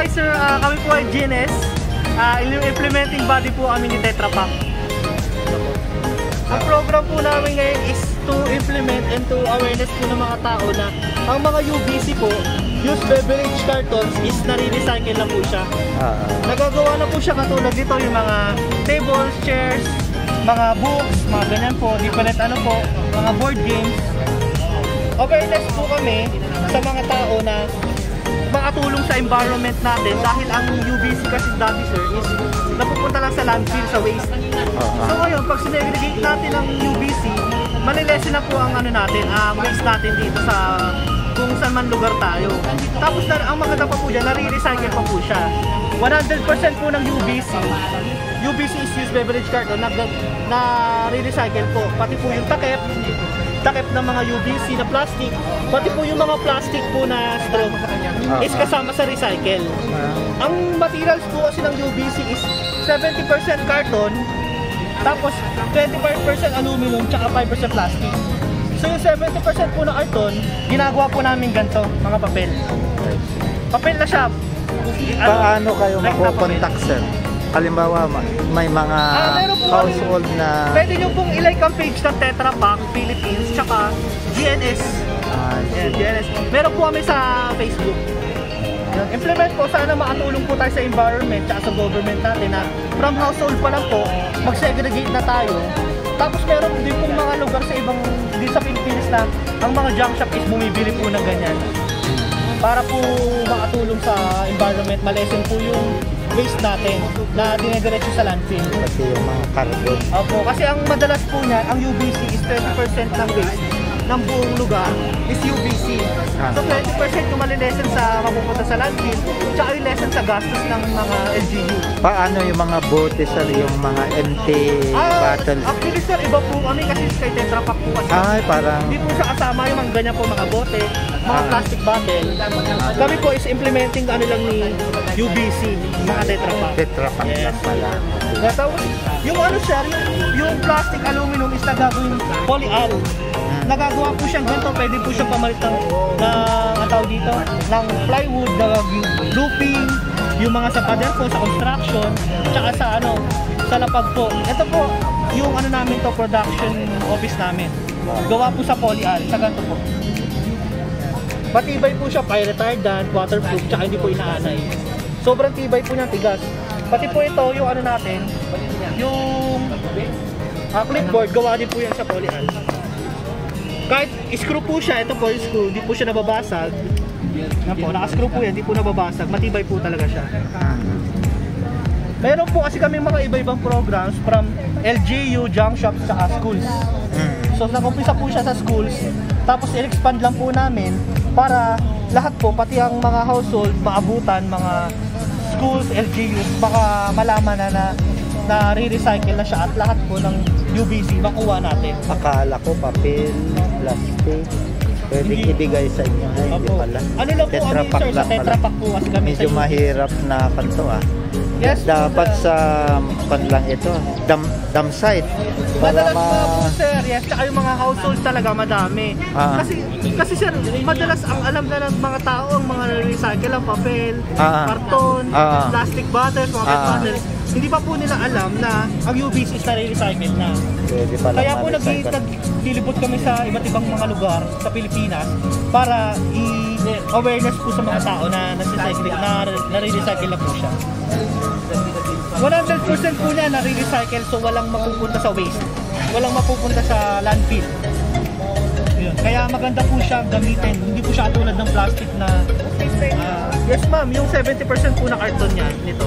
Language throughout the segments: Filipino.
Hi sir, kami po ay GNS. Implementing body po kami ni Tetra Pak. Ang program po namin ngayon is to implement and to awareness po ng mga tao na ang mga UBC po, used beverage cartons, is nare-recycle na po siya. Nagagawa na po siya katulad dito yung mga tables, chairs, mga books, mga ganyan po, different ano po, mga board games. Awareness po kami sa mga tao na makatulong sa environment natin dahil ang UBC kasi dati sir is napupunta lang sa landfill, sa waste. So ngayon, pag sinegregate natin ang UBC, malilesen na po ang ano natin, ang waste natin dito sa kung saan man lugar tayo. Tapos ang maganda pa po dyan, nare-recycle pa po siya. 100% po ng UBC is used beverage carton na re-recycle po. Pati po yung takip ng mga UBC na plastic, pati po yung mga plastic po na straw is kasama sa recycle. Ang materials po kasi ng UBC is 70% carton, tapos 25% aluminum, tsaka 5% plastic. So yung 70% po na carton, ginagawa po namin ganito, mga papel. Papel na siya. Paano kayo makokontak sir? Halimbawa, may mga household na... Pwede nyo pong ilike ang page ng Tetra Pak Philippines, tsaka GNS. GNS. Meron po kami sa Facebook. Implement po, sana makatulong po tayo sa environment tsaka sa government natin na from household pa lang po, mag-segregate na tayo. Tapos meron din pong mga lugar sa ibang, din sa Philippines na ang mga junk shop is bumibili po ng ganyan. Para po makatulong sa environment, malesen po yung waste natin na dinediretso sa landfill. Kasi yung mga carbon. Opo, kasi ang madalas po niya, ang UBC is 20% ng waste ng buong lugar is UBC. So 20% yung malilesen sa mapupunta sa landfill, tsaka yung lesson sa gastos ng mga LGU. Paano yung mga bote sir, yung mga empty bottles? Actually sir, iba po kami kasi kay Tetra Pak po kasi. Parang... Hindi po siya kasama yung mga ganyan po mga bote, mga plastic bottle. Kami po is implementing ano lang ni UBC, mga Tetra Pak. Tetra Pak lang pala. Tapos, yung ano sir, yung plastic aluminum is nagagawin polyal. Nagagawa po siyang ganito, pwede po siyang pamalit ng tawag dito, ng plywood, roofing, yung mga sa pader po, sa construction, tsaka sa sa lapag po. Ito po, yung ano namin to, production office namin. Gawa po sa polyal, sa ganito po. Matibay po siya, fire retardant, waterproof, tsaka hindi po inaanay. Sobrang tibay po niyang tigas. Pati po ito, yung ano natin, yung clipboard, gawa din po yan sa polyal. Kahit screw po siya, ito po yung screw, hindi po siya nababasag. Yan po, naka-screw po yan, hindi po nababasag, matibay po talaga siya. Meron po kasi kami mga iba-ibang programs from LGU, junk shops, sa schools. So nag-umpisa po siya sa schools, tapos i-expand lang po namin para lahat po, pati ang mga household, maabutan, mga schools, LGUs, baka malaman na re-recycle na siya at lahat po ng UBC makuha natin. Akala ko papel, plastic, pwedeng ibigay sa inyo. Hindi pala. Ano lang po kami sir, sa Tetra Pak po kasi kami. Medyo mahirap na kanto Yes, dapat sa panlang ito, dump site. Madalas po sir, yes, tsaka yung mga household talaga madami. Kasi sir, madalas ang alam na ng mga tao, ang mga recycle ang papel, karton, plastic bottles, mga PET bottles. Hindi pa po nila alam na ang UBC is nare-recycle na. Kaya po naglilibot kami sa iba't ibang mga lugar sa Pilipinas para i-awareness po sa mga tao na nare-recycle na po siya. 100% po niya nare-recycle, so walang mapupunta sa waste. Walang mapupunta sa landfill. Yun. Kaya maganda po siya gamitin. Hindi po siya tulad ng plastic na yes ma'am, yung 70% po na karton niya nito.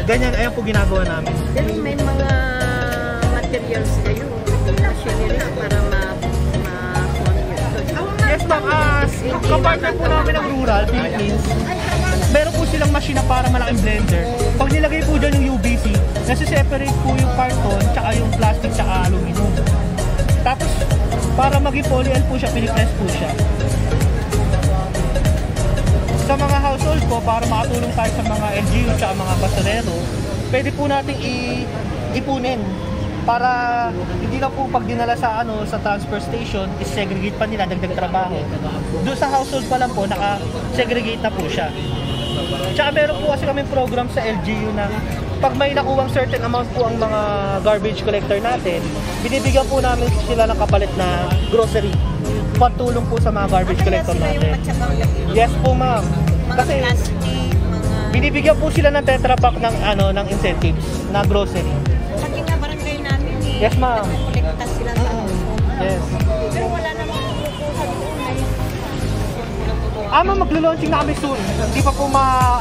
Ganyan, ayan po ginagawa namin. Then may mga materials kayo, share nila para yes ma'am, kapartner po namin ng rural Philippines. Meron po silang machine na para malaking blender. Pag nilagay po dyan yung UBC, nasi-separate po yung karton, tsaka yung plastic, tsaka aluminum. Tapos, para maging polyal po siya, pinipress po siya. Sa mga household po, para makatulong tayo sa mga LGU tsaka mga basurero, pwede po natin ipunin para hindi na po pag dinala sa sa transfer station, is-segregate pa nila, dagdag trabaho. Doon sa household pa lang po, naka-segregate na po siya. Tsaka meron po kasi kaming program sa LGU na pag may nakuwang certain amount po ang mga garbage collector natin, binibigyan po namin sila ng kapalit na grocery. Pantulong po sa mga garbage collector natin. Yes po ma'am. Kasi binibigyan po sila ng Tetra Pak ng ng incentives na grocery. Pati nga barangay namin eh. Yes ma'am. Kolekta sila sa Yes. Pero wala namang kukuha doon ay. Ma'am, maglo-launching na kami soon. Hindi pa po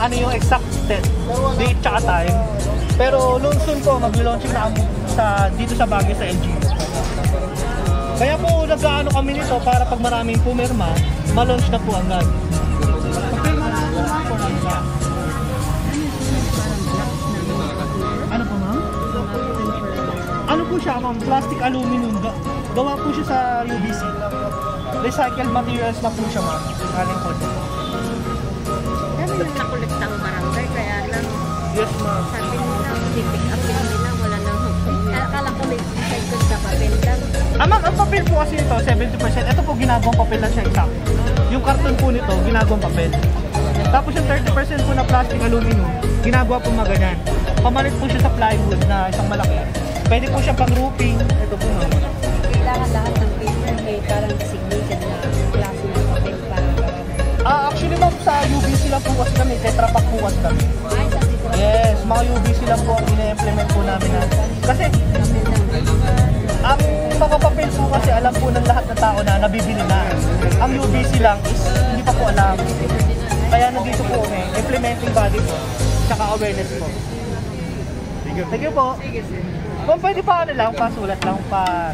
yung exact date tsaka time. Pero soon po, maglo-launching na kami dito sa Baguio sa LGU. Kaya po nag-aano kami nito para pag maraming pumirma, ma-launch na po agad. Ano po ma'am? Ano po siya ma'am? Plastic aluminum. Gawa po siya sa UBC. Recycled materials na po siya ma'am. Galing po siya. Dami yung nakolekta ang barangay kaya lang. Yes ma'am. Sabi nila, pick up nila, wala nang akala ko may recycled na papel lang. Ma'am, ang papel po kasi ito, 70%. Ito po ginagawang papel na siya exact. Yung karton po nito, ginagawang papel. Tapos yung 30% po na plastic aluminum, ginagawa po maganyan. Pamalit po siya sa plywood na isang malaki. Pwede po siya pang roofing. Ito po ma'am. Kailangan lahat ng paper may parang signature na klase ng papel para. Actually ma'am, sa UBC lang po kasi kami, Tetra Pak po kasi kami. Ay, sa Yes, mga UBC lang po ang ina-implement po namin na. Kasi, ang mga papel po kasi alam po ng lahat ng tao na nabibili na. Ang UBC lang is hindi pa po alam. Kaya nandito po kami, implementing body po, tsaka awareness po. Thank you po. Kung pwede pa pasulat lang pa